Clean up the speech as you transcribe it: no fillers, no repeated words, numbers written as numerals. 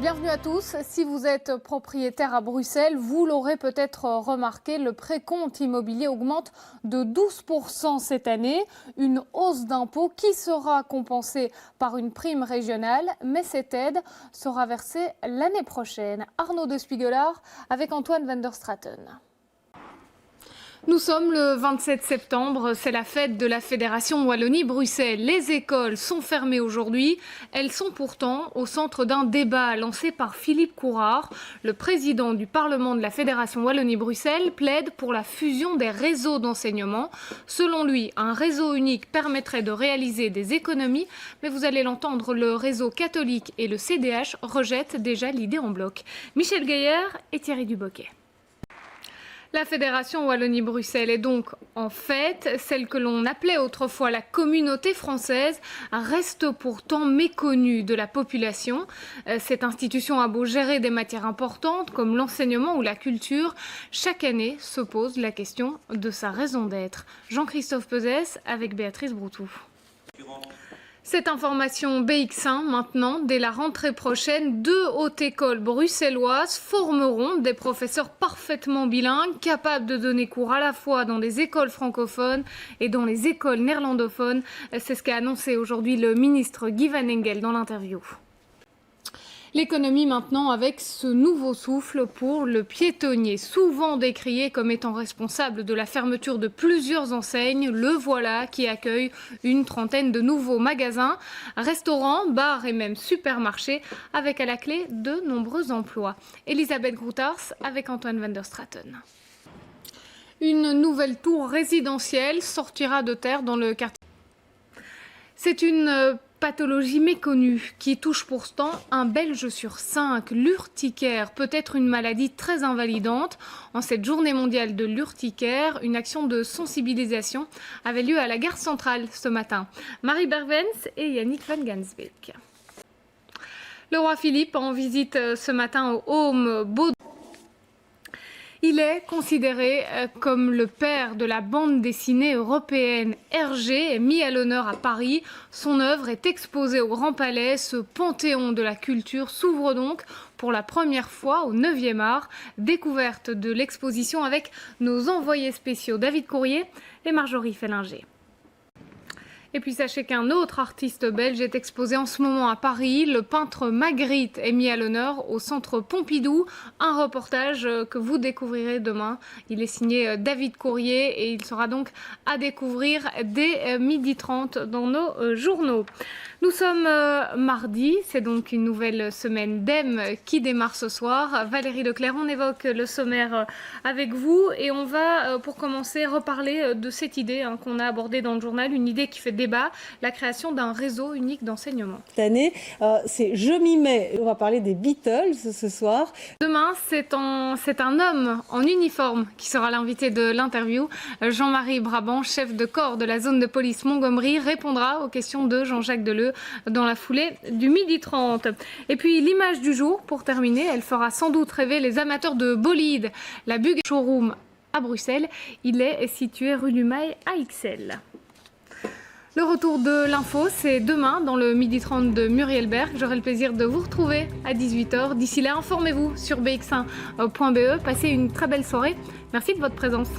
Bienvenue à tous. Si vous êtes propriétaire à Bruxelles, vous l'aurez peut-être remarqué, le précompte immobilier augmente de 12% cette année. Une hausse d'impôt qui sera compensée par une prime régionale, mais cette aide sera versée l'année prochaine. Arnaud de Spiegelard avec Antoine van der Straten. Nous sommes le 27 septembre, c'est la fête de la Fédération Wallonie-Bruxelles. Les écoles sont fermées aujourd'hui. Elles sont pourtant au centre d'un débat lancé par Philippe Courard. Le président du Parlement de la Fédération Wallonie-Bruxelles plaide pour la fusion des réseaux d'enseignement. Selon lui, un réseau unique permettrait de réaliser des économies, mais vous allez l'entendre, le réseau catholique et le CDH rejettent déjà l'idée en bloc. Michel Gaillard et Thierry Dubocquet. La Fédération Wallonie-Bruxelles est donc en fait celle que l'on appelait autrefois la communauté française, reste pourtant méconnue de la population. Cette institution a beau gérer des matières importantes comme l'enseignement ou la culture, chaque année se pose la question de sa raison d'être. Jean-Christophe Pezès avec Béatrice Broutou. Cette information BX1 maintenant, dès la rentrée prochaine, 2 hautes écoles bruxelloises formeront des professeurs parfaitement bilingues, capables de donner cours à la fois dans les écoles francophones et dans les écoles néerlandophones. C'est ce qu'a annoncé aujourd'hui le ministre Guy Van Engel dans l'interview. L'économie maintenant avec ce nouveau souffle pour le piétonnier. Souvent décrié comme étant responsable de la fermeture de plusieurs enseignes, le voilà qui accueille une trentaine de nouveaux magasins, restaurants, bars et même supermarchés avec à la clé de nombreux emplois. Elisabeth Groutars avec Antoine van der Straten. Une nouvelle tour résidentielle sortira de terre dans le quartier. C'est une pathologie méconnue qui touche pourtant un Belge sur 5. L'urticaire peut être une maladie très invalidante. En cette journée mondiale de l'urticaire, une action de sensibilisation avait lieu à la gare centrale ce matin. Marie Bervens et Yannick Van Gansbeek. Le roi Philippe en visite ce matin au Home Baudouin. Il est considéré comme le père de la bande dessinée européenne. Hergé est mis à l'honneur à Paris. Son œuvre est exposée au Grand Palais. Ce panthéon de la culture s'ouvre donc pour la première fois au 9e art. Découverte de l'exposition avec nos envoyés spéciaux David Courrier et Marjorie Fellinger. Et puis sachez qu'un autre artiste belge est exposé en ce moment à Paris. Le peintre Magritte est mis à l'honneur au centre Pompidou. Un reportage que vous découvrirez demain. Il est signé David Courrier et il sera donc à découvrir dès 12h30 dans nos journaux. Nous sommes mardi, c'est donc une nouvelle semaine d'EM qui démarre ce soir. Valérie Leclerc, on évoque le sommaire avec vous et on va pour commencer reparler de cette idée qu'on a abordée dans le journal, une idée qui fait débat, la création d'un réseau unique d'enseignement. Cette année, c'est Je m'y mets. On va parler des Beatles ce soir. Demain, c'est un homme en uniforme qui sera l'invité de l'interview. Jean-Marie Brabant, chef de corps de la zone de police Montgomery, répondra aux questions de Jean-Jacques Deleu dans la foulée du 12h30. Et puis l'image du jour, pour terminer, elle fera sans doute rêver les amateurs de bolide. La Bug Showroom à Bruxelles, il est situé rue du Mail à Ixelles. Le retour de l'info, c'est demain dans le 12h30 de Muriel Berg. J'aurai le plaisir de vous retrouver à 18h. D'ici là, informez-vous sur bx1.be. Passez une très belle soirée. Merci de votre présence.